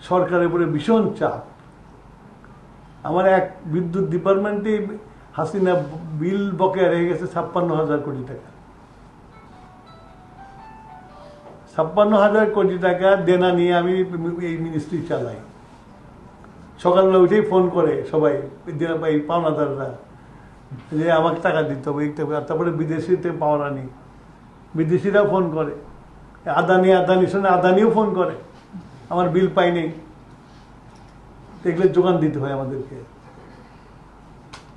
সরকারের উপরে ভীষণ চাপ। আমার এক বিদ্যুৎ ডিপার্টমেন্টে হাসিনা বিল বকেয়া রয়ে গেছে 56,000 কোটি টাকা। 56,000 কোটি টাকা দেনা নিয়ে আমি এই মিনিস্ট্রি চালাই। সকালবেলা উঠেই ফোন করে সবাই এই পাওনাদাররা যে আমাকে টাকা দিতে হবে, তারপরে বিদেশিতে পাওয়ার আনি, বিদেশিরাও ফোন করে, আদানি শুনে আদানিও ফোন করে আমার বিল পাই নেই, এগুলো যোগান দিতে হয় আমাদেরকে।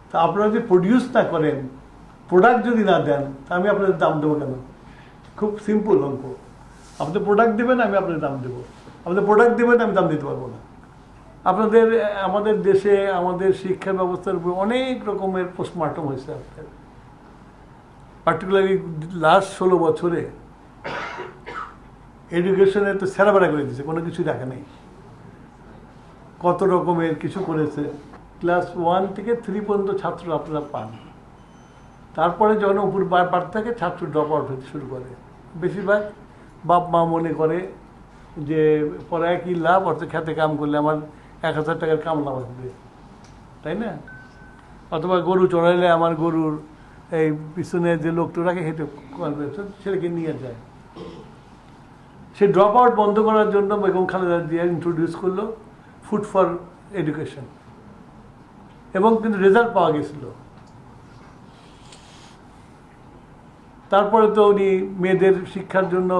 তা আপনারা যদি প্রডিউস না করেন, প্রোডাক্ট যদি না দেন, তা আমি আপনাদের দাম দেবো কেন? খুব সিম্পল অঙ্ক। আপনি প্রোডাক্ট দেবেন, আমি আপনাদের দাম দেবো। আপনি প্রোডাক্ট দেবেন, আমি দাম দিতে পারবো না। আমাদের দেশে আমাদের শিক্ষা ব্যবস্থার উপর অনেক রকমের পোস্টমার্টম হয়েছে আপনার, পার্টিকুলারলি লাস্ট 16 বছরে এডুকেশনে তো সেরাবেড়া করে দিয়েছে, কোনো কিছু রাখা নেই। কত রকমের কিছু করেছে। ক্লাস 1 থেকে 3 পর্যন্ত ছাত্র আপনারা পান, তারপরে যখন উপর বাড়তে থাকে ছাত্র ড্রপ আউট হতে শুরু করে। বেশিরভাগ বাপ মা মনে করে যে পড়ায় কি লাভ, অর্থ খেতে কাম করলে আমার 1,000 টাকার কাম লাভ আসবে, তাই না? অথবা গরু চড়াইলে আমার গরুর এই পিছনে যে লোকটা রাখে হেঁটে ছেলেকে নিয়ে যায়। সে ড্রপ আউট বন্ধ করার জন্য বেগম খালেদা জিয়া ইন্ট্রোডিউস করলো ফুড ফর এডুকেশন, এবং কিন্তু রেজাল্ট পাওয়া গেছিল। তারপরে তো উনি মেয়েদের শিক্ষার জন্য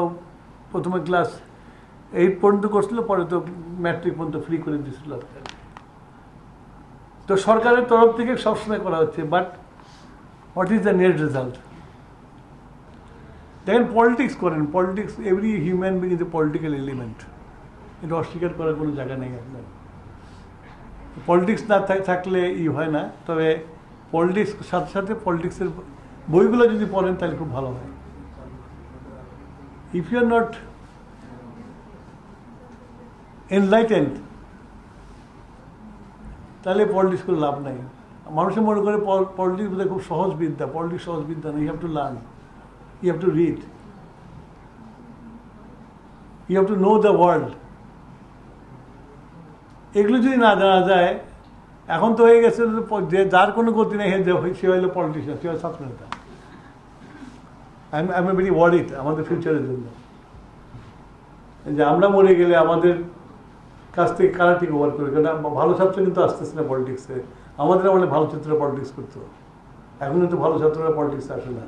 প্রথমে ক্লাস 8 পর্যন্ত করছিল, পরে তো ম্যাট্রিক পর্যন্ত ফ্রি করে দিয়েছিল। তো সরকারের তরফ থেকে সবসময় করা হচ্ছে, but what is the net result? দেখেন, পলিটিক্স করেন, politics, every human being is a political element, এটা অস্বীকার করার কোনো জায়গা নেই আপনার। পলিটিক্স না থাকলে হয় না, তবে পলিটিক্স সাথে সাথে পলিটিক্সের বইগুলো যদি পড়েন তাহলে খুব ভালো হয়। If you are not enlightened, তাহলে পলিটিক্স করে লাভ নাই। মানুষের মনে করে পলিটিক্স বোধহয় খুব সহজ বিদ্যা। পলিটিক্স সহজ বিদ্যা না, you have to learn, you have to read, you have to know the world. এগুলো যদি না জানা যায়, এখন তো হয়ে গেছে যে যার কোনো গতি নেই সে হইলো পলিটিশিয়ান, সে হলো ছাত্র নেতা। আই এম ভেরি ওয়ারিড আমাদের ফিউচারের জন্য, যে আমরা মরে গেলে আমাদের কাছ থেকে কারা ঠিক ওভার করে। কারণ ভালো ছাত্র কিন্তু আসতেছে না পলিটিক্সে। আমাদের ভালো ছাত্ররা পলিটিক্স করতো, এখন কিন্তু ভালো ছাত্ররা পলিটিক্সে আসে না।